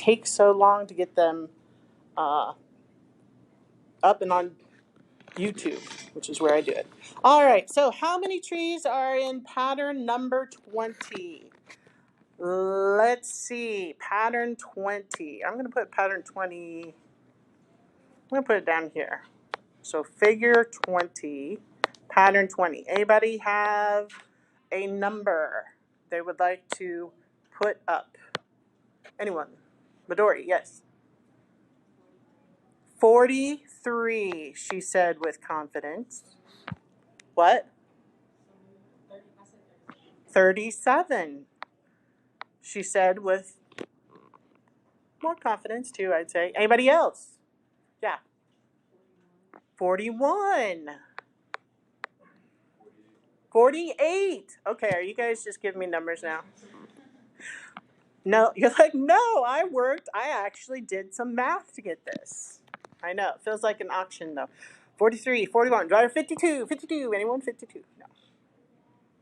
takes so long to get them up and on YouTube, which is where I do it. All right, so how many trees are in pattern number 20? Let's see, pattern 20. I'm going to put pattern 20, I'm going to put it down here. So figure 20, pattern 20. Anybody have a number they would like to put up? Anyone? Midori, yes. 43, she said with confidence. What? 37, she said with more confidence too, I'd say. Anybody else? Yeah. 41. 48. Okay, are you guys just giving me numbers now? No, you're like, no, I actually did some math to get this. I know, it feels like an auction though. 43, 41, driver 52, 52, anyone 52? No.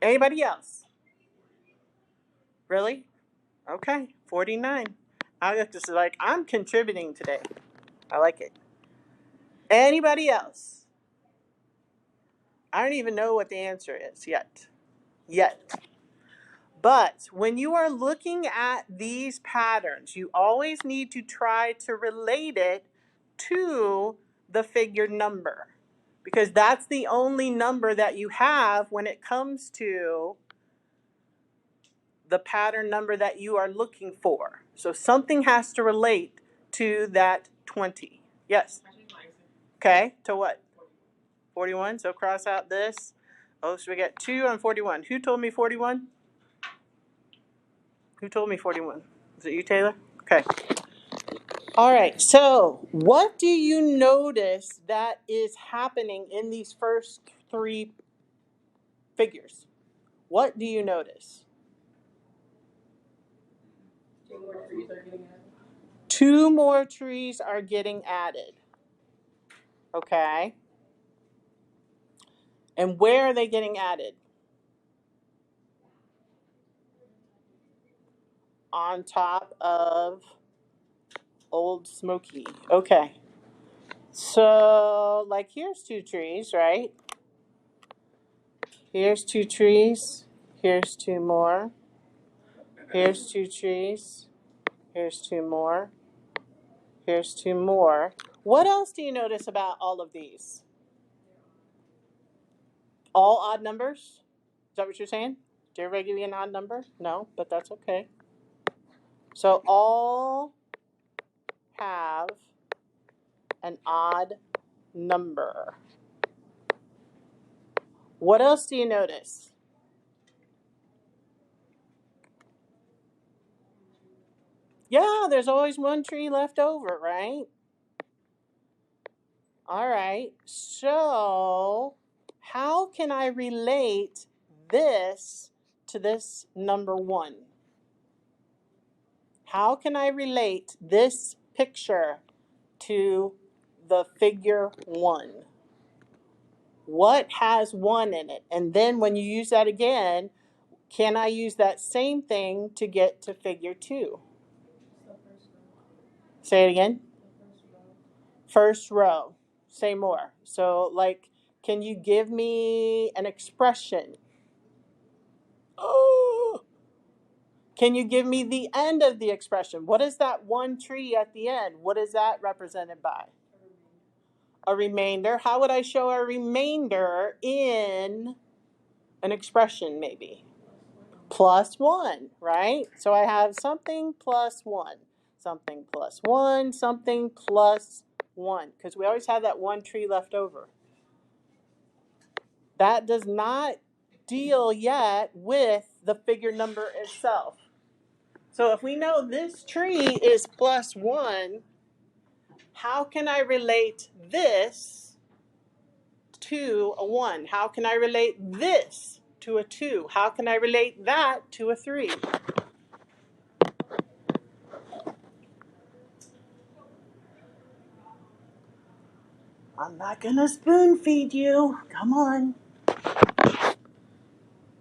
Anybody else? Really? Okay, 49. I just like, I'm contributing today. I like it. Anybody else? I don't even know what the answer is yet. But when you are looking at these patterns, you always need to try to relate it to the figure number, because that's the only number that you have when it comes to the pattern number that you are looking for. So something has to relate to that 20. Yes? Okay, to what? 41, so cross out this. Oh, so we got 2 on 41. Who told me 41? Who told me 41? Is it you, Taylor? Okay. All right, so what do you notice that is happening in these first 3 figures? What do you notice? 2 more trees are getting added. Okay. And where are they getting added? On top of Old Smoky. Okay. So, like, here's 2 trees, right? Here's 2 trees. Here's 2 more. Here's 2 trees. Here's 2 more. Here's 2 more. What else do you notice about all of these? All odd numbers? Is that what you're saying? Did everybody give you an odd number? No, but that's okay. So all have an odd number. What else do you notice? Yeah, there's always 1 tree left over, right? All right, so how can I relate this to this number 1? How can I relate this picture to the figure 1? What has 1 in it? And then when you use that again, can I use that same thing to get to figure 2? Say it again. First row. Say more. So, like, can you give me an expression? Oh! Can you give me the end of the expression? What is that 1 tree at the end? What is that represented by? A remainder. How would I show a remainder in an expression, maybe? +1, right? So I have something +1, something +1, something +1, because we always have that 1 tree left over. That does not deal yet with the figure number itself. So if we know this tree is +1, how can I relate this to a 1? How can I relate this to a 2? How can I relate that to a 3? I'm not gonna spoon feed you. Come on.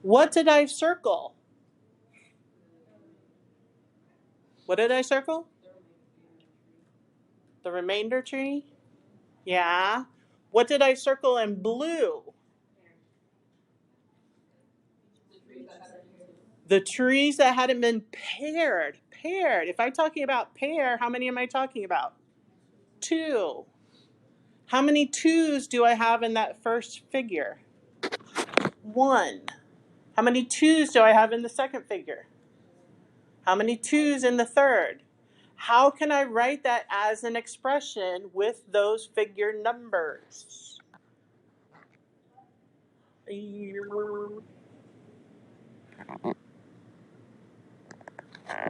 What did I circle? What did I circle? The remainder tree? Yeah. What did I circle in blue? The trees that hadn't been paired. Paired. If I'm talking about pair, how many am I talking about? 2. How many 2s do I have in that first figure? 1. How many 2s do I have in the second figure? How many 2s in the third? How can I write that as an expression with those figure numbers?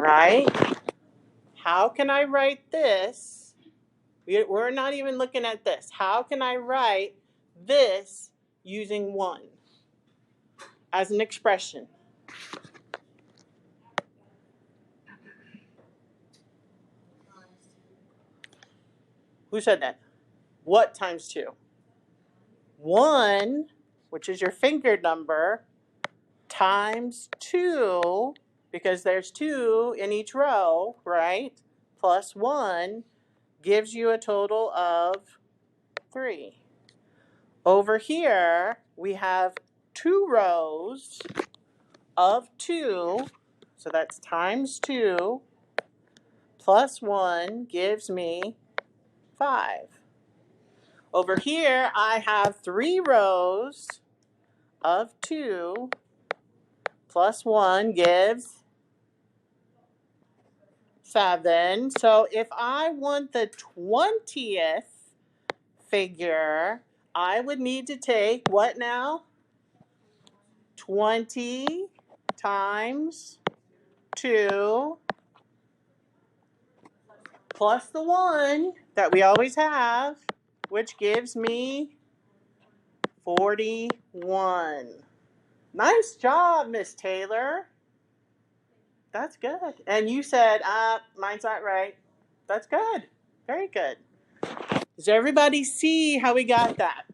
Right? How can I write this? We're not even looking at this. How can I write this using 1 as an expression? Who said that? What times 2? 1, which is your finger number, times 2, because there's 2 in each row, right? Plus 1 gives you a total of 3. Over here, we have 2 rows of 2, so that's times 2, plus 1 gives me 5. Over here, I have 3 rows of 2, plus 1 gives 7. So if I want the 20th figure, I would need to take what now? 20 times 2 plus the 1 that we always have, which gives me 41. Nice job, Miss Taylor. That's good. And you said, mine's not right. That's good. Very good. Does everybody see how we got that?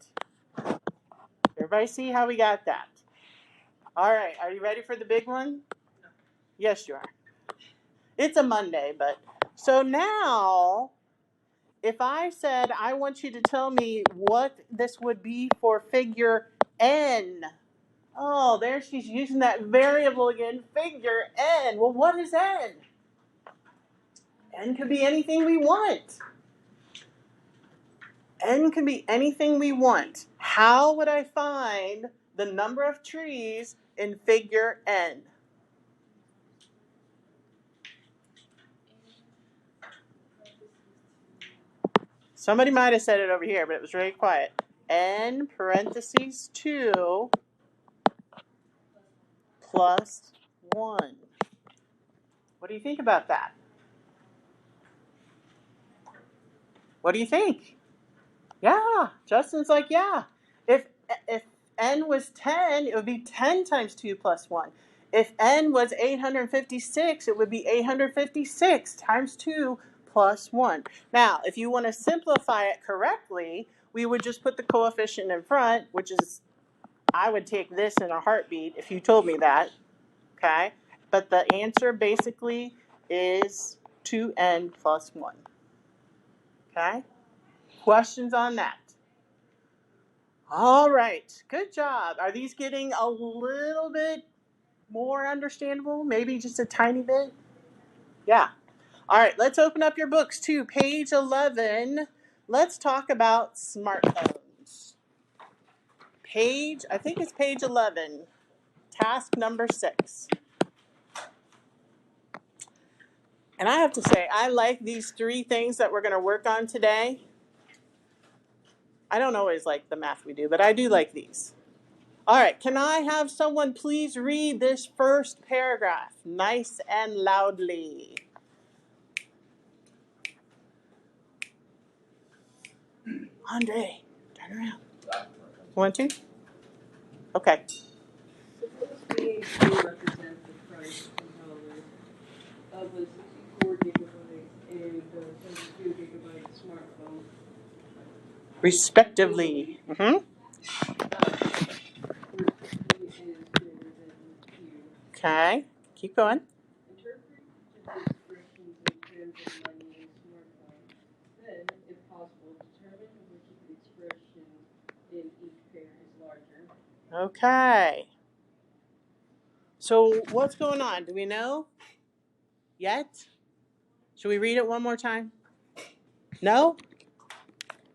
Everybody see how we got that? All right, are you ready for the big one? Yes, you are. It's a Monday, but so now, if I said I want you to tell me what this would be for figure n. Oh, there she's using that variable again, figure n. Well, what is n? N could be anything we want. N can be anything we want. How would I find the number of trees in figure n? Somebody might have said it over here, but it was really quiet. N parentheses 2 plus 1. What do you think about that? What do you think? Yeah, Justin's like, yeah. If n was 10, it would be 10 times 2 plus 1. If n was 856, it would be 856 times 2 plus 1. Now, if you want to simplify it correctly, we would just put the coefficient in front, which is, I would take this in a heartbeat if you told me that, okay? But the answer basically is 2n plus 1, okay? Questions on that? All right, good job. Are these getting a little bit more understandable? Maybe just a tiny bit? Yeah. All right, let's open up your books to page 11. Let's talk about smartphones. I think it's page 11, task number 6. And I have to say, I like these 3 things that we're going to work on today. I don't always like the math we do, but I do like these. All right, can I have someone please read this first paragraph nice and loudly? Andre, turn around. Want to? Okay. Suppose we represent the price and value of a 64 gigabyte and a 32 gigabyte smartphone. Respectively. Okay, keep going. Interpret the expressions in terms of money and smartphone. Then Okay. So what's going on? Do we know yet? Should we read it one more time? No?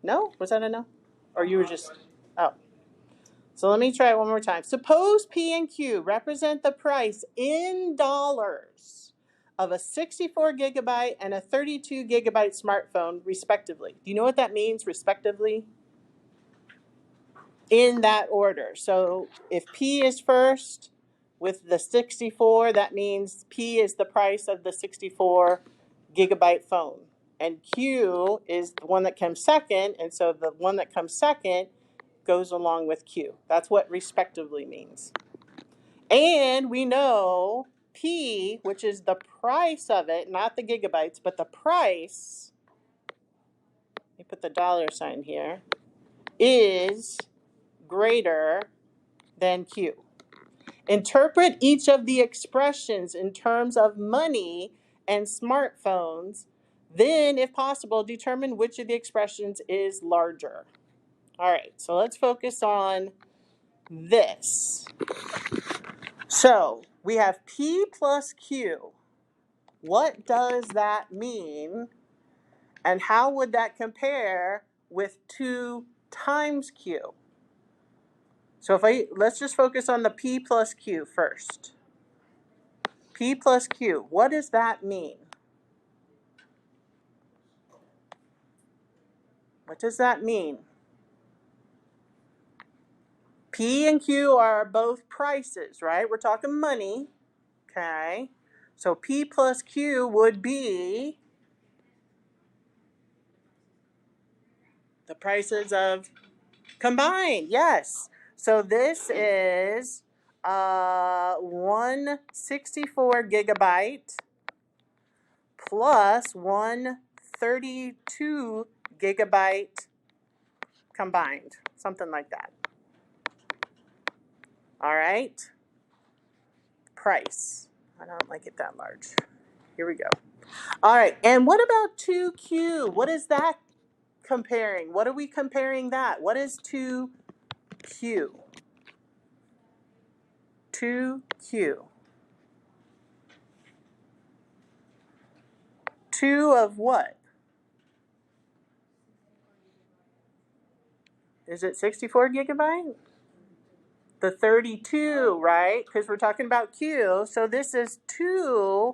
No? Was that a no? Or you were just... Oh. So let me try it one more time. Suppose P and Q represent the price in dollars of a 64 gigabyte and a 32 gigabyte smartphone, respectively. Do you know what that means, respectively? In that order. So if P is first with the 64, that means P is the price of the 64 gigabyte phone. And Q is the one that comes second, and so the one that comes second goes along with Q. That's what respectively means. And we know P, which is the price of it, not the gigabytes, but the price, let me put the dollar sign here, is greater than Q. Interpret each of the expressions in terms of money and smartphones. Then, if possible, determine which of the expressions is larger. All right, so let's focus on this. So we have P plus Q. What does that mean? And how would that compare with 2 times Q? So let's just focus on the P plus Q first. P plus Q, what does that mean? What does that mean? P and Q are both prices, right? We're talking money, okay? So P plus Q would be the prices of combined, yes. So this is 164 gigabyte plus 132 gigabyte combined, something like that. All right, price. I don't like it that large. Here we go. All right, and what about 2Q? What is that comparing? What are we comparing that? What is 2Q? 2Q. 2 of what? Is it 64 gigabyte? The 32, right? Because we're talking about Q. So this is 2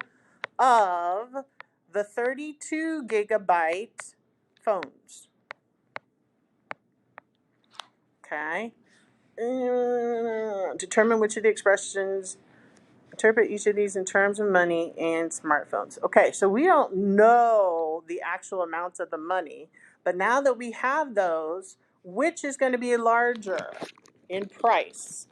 of the 32 gigabyte phones. Okay. Determine which of the expressions, interpret each of these in terms of money and smartphones. Okay, so we don't know the actual amounts of the money, but now that we have those, which is going to be larger in price?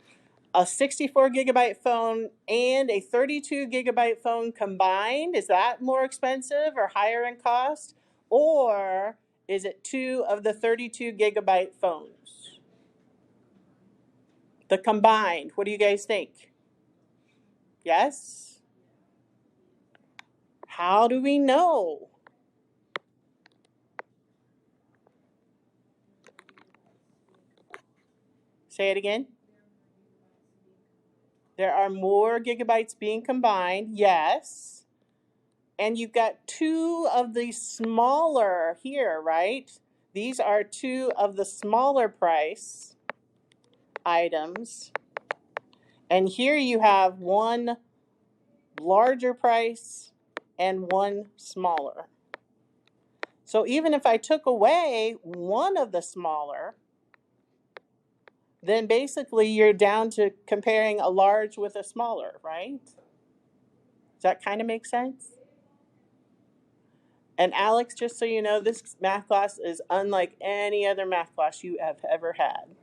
A 64 gigabyte phone and a 32 gigabyte phone combined, is that more expensive or higher in cost? Or is it 2 of the 32 gigabyte phones? The combined, what do you guys think? Yes? How do we know? Say it again. There are more gigabytes being combined, yes. And you've got 2 of the smaller here, right? These are 2 of the smaller price items. And here you have 1 larger price and 1 smaller. So even if I took away 1 of the smaller, then basically you're down to comparing a large with a smaller, right? Does that kind of make sense? And Alex, just so you know, this math class is unlike any other math class you have ever had.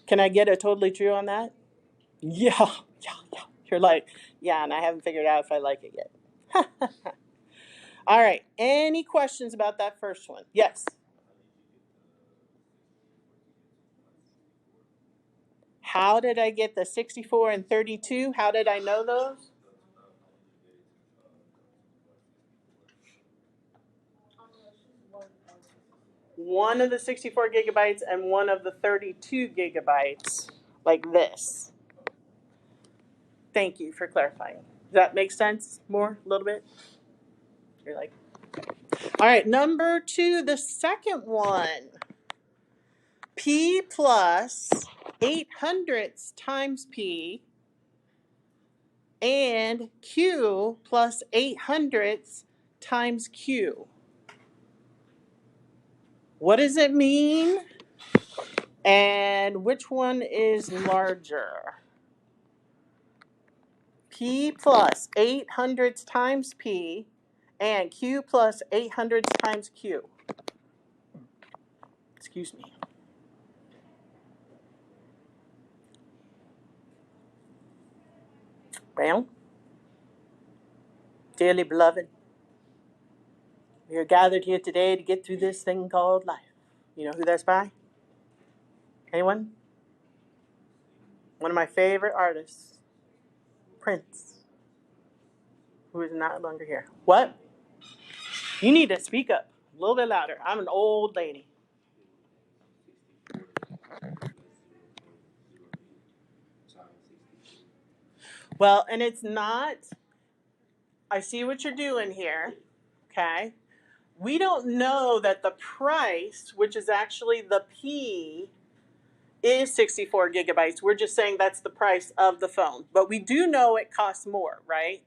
Can I get a totally true on that? Yeah. You're like, yeah, and I haven't figured out if I like it yet. All right, any questions about that first one? Yes. How did I get the 64 and 32? How did I know those? One of the 64 gigabytes and one of the 32 gigabytes like this. Thank you for clarifying. Does that make sense more, a little bit? You're like, all right, number 2, the second one. P plus 800ths times P and Q plus 800ths times Q. What does it mean? And which one is larger? P plus 800ths times P and Q plus 800ths times Q. Excuse me. Well, dearly beloved, we are gathered here today to get through this thing called life. You know who that's by? Anyone? One of my favorite artists, Prince, who is not longer here. What? You need to speak up a little bit louder. I'm an old lady. Well, and it's not, I see what you're doing here, okay? We don't know that the price, which is actually the P, is 64 gigabytes. We're just saying that's the price of the phone. But we do know it costs more, right?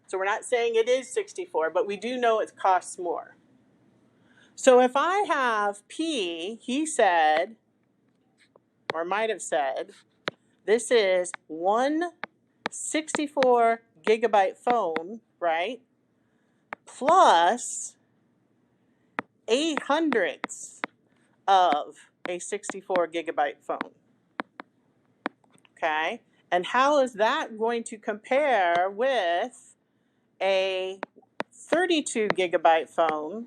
So we're not saying it is 64, but we do know it costs more. So if I have P, he said, or might have said, this is one 64 gigabyte phone, right? Plus 800ths of a 64 gigabyte phone. Okay? And how is that going to compare with a 32 gigabyte phone?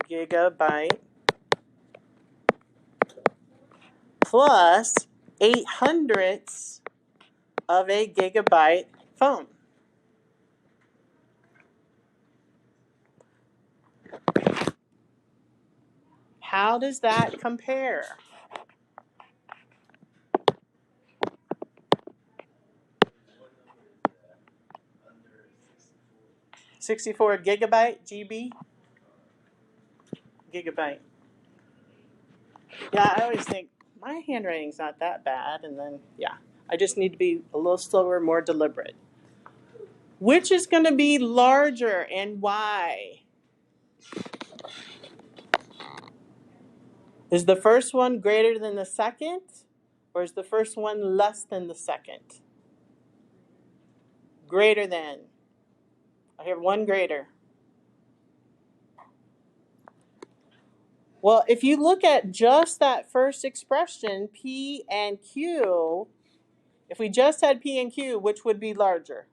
Gigabyte plus 800ths of a gigabyte phone. How does that compare? $64 gigabyte, GB? Gigabyte. Yeah, I always think my handwriting's not that bad, and then, yeah, I just need to be a little slower, more deliberate. Which is going to be larger and why? Is the first one greater than the second, or is the first one less than the second? Greater than. I hear one greater. Well, if you look at just that first expression, P and Q, if we just had P and Q, which would be larger?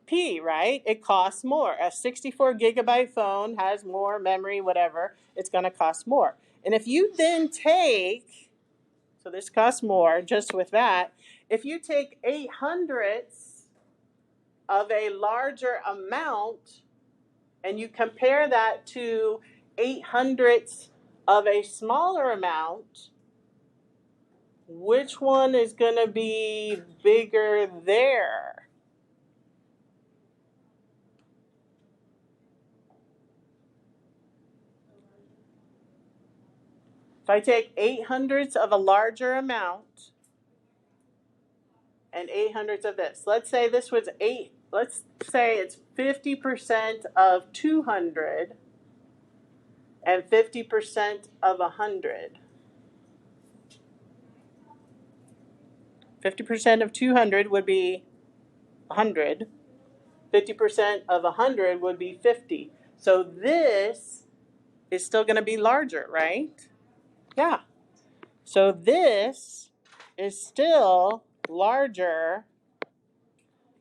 P, right? It costs more. A 64 gigabyte phone has more memory, whatever. It's going to cost more. And if you then take, so this costs more just with that, if you take 800ths of a larger amount and you compare that to 800ths of a smaller amount, which one is going to be bigger there? If I take 800ths of a larger amount and 800ths of this, let's say this was 8, let's say it's 50% of 200 and 50% of 100. 50% of 200 would be 100. 50% of 100 would be 50. So this is still going to be larger, right? Yeah. So this is still larger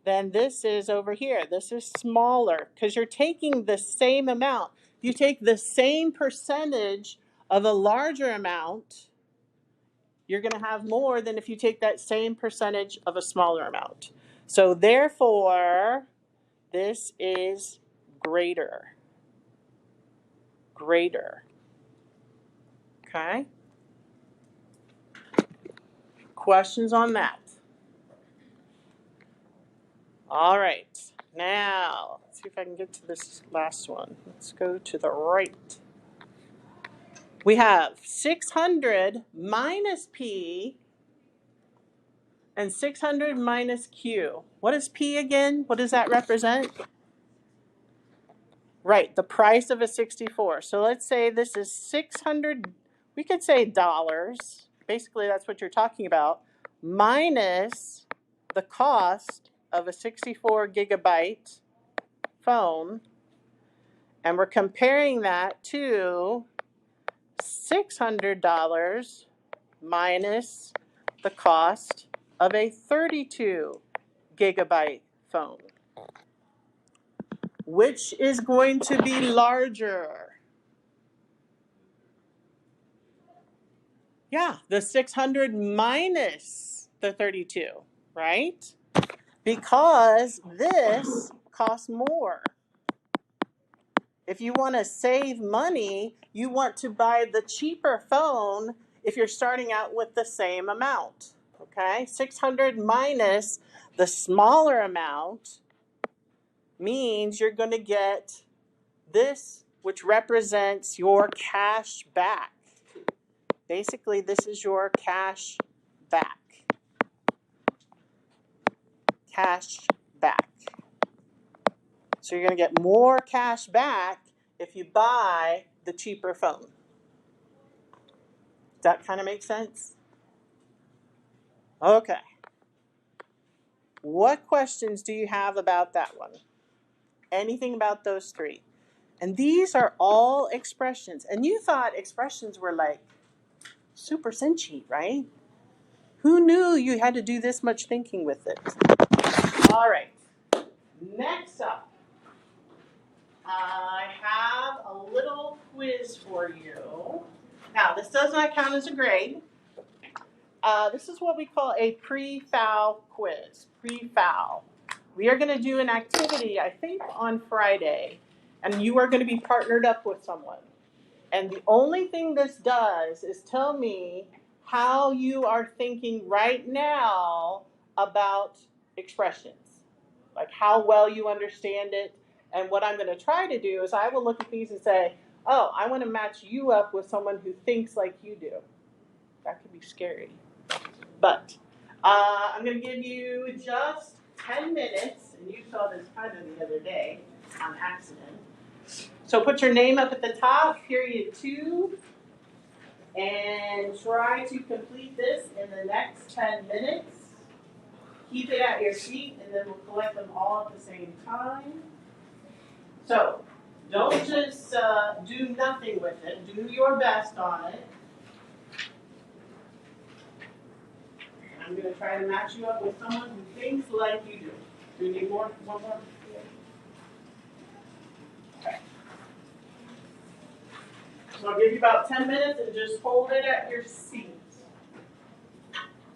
than this is over here. This is smaller because you're taking the same amount. You take the same percentage of a larger amount, you're going to have more than if you take that same percentage of a smaller amount. So therefore, this is greater. Greater. Okay? Questions on that? All right. Now, let's see if I can get to this last one. Let's go to the right. We have 600 minus P and 600 minus Q. What is P again? What does that represent? Right, the price of a 64. So let's say this is 600, we could say dollars. Basically, that's what you're talking about, minus the cost of a 64 gigabyte phone. And we're comparing that to $600 minus the cost of a 32 gigabyte phone. Which is going to be larger? Yeah, the 600 minus the 32, right? Because this costs more. If you want to save money, you want to buy the cheaper phone if you're starting out with the same amount. Okay? 600 minus the smaller amount means you're going to get this, which represents your cash back. Basically, this is your cash back. Cash back. So you're going to get more cash back if you buy the cheaper phone. Does that kind of make sense? Okay. What questions do you have about that one? Anything about those three? And these are all expressions. And you thought expressions were like super cinchy, right? Who knew you had to do this much thinking with it? All right. Next up, I have a little quiz for you. Now, this does not count as a grade. This is what we call a pre-FAL quiz. Pre-FAL. We are going to do an activity, I think, on Friday, and you are going to be partnered up with someone. And the only thing this does is tell me how you are thinking right now about expressions, like how well you understand it. And what I'm going to try to do is I will look at these and say, oh, I want to match you up with someone who thinks like you do. That could be scary. But I'm going to give you just 10 minutes, and you saw this kind of the other day on accident. So put your name up at the top, period 2, and try to complete this in the next 10 minutes. Keep it at your seat, and then we'll collect them all at the same time. So don't just do nothing with it. Do your best on it. I'm going to try to match you up with someone who thinks like you do. Do you need more? One more? Okay. So I'll give you about 10 minutes and just hold it at your seat.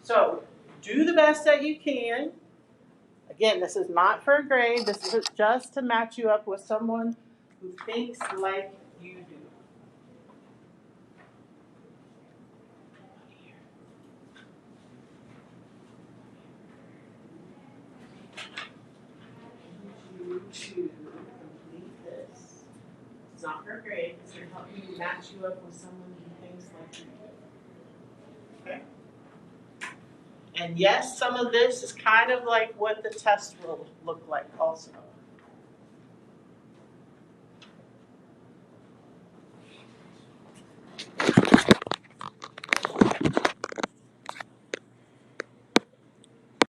So do the best that you can. Again, this is not for a grade. This is just to match you up with someone who thinks like you do. To complete this. It's not for a grade. It's going to help you match you up with someone who thinks like you do. Okay? And yes, some of this is kind of like what the test will look like also.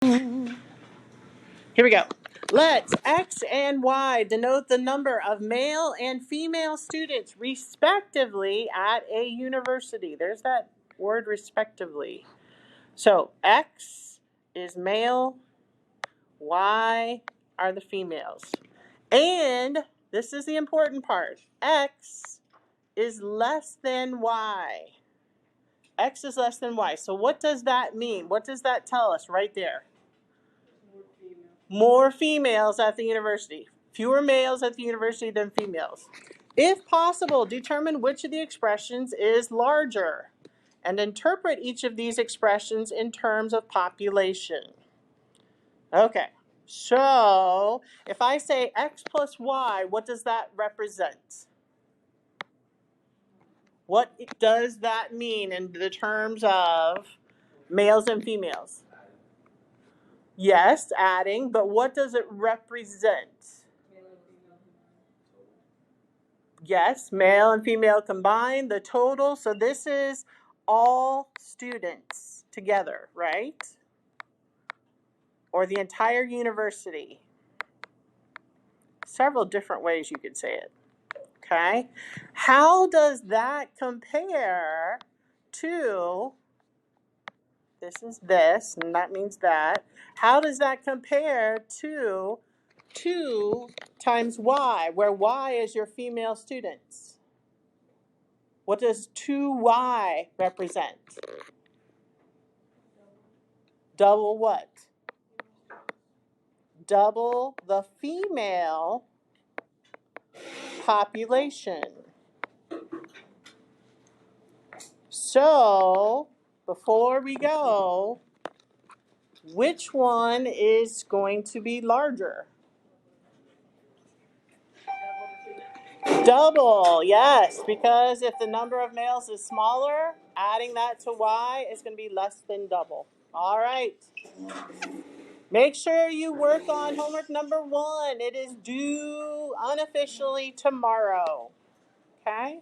Here we go. Let X and Y denote the number of male and female students respectively at a university. There's that word respectively. So X is male, Y are the females. And this is the important part. X is less than Y. X is less than Y. So what does that mean? What does that tell us right there? More females at the university. Fewer males at the university than females. If possible, determine which of the expressions is larger. and interpret each of these expressions in terms of population. Okay, so if I say x plus y, what does that represent? What does that mean in the terms of males and females? Yes, adding, but what does it represent? Yes, male and female combined, the total. So this is all students together, right? Or the entire university. Several different ways you could say it. Okay? How does that compare to, this is this, and that means that. How does that compare to 2 times y, where y is your female students? What does 2y represent? Double what? Double the female population. So, before we go, which one is going to be larger? Double, yes, because if the number of males is smaller, adding that to y is going to be less than double. All right. Make sure you work on homework number 1. It is due unofficially tomorrow. Okay?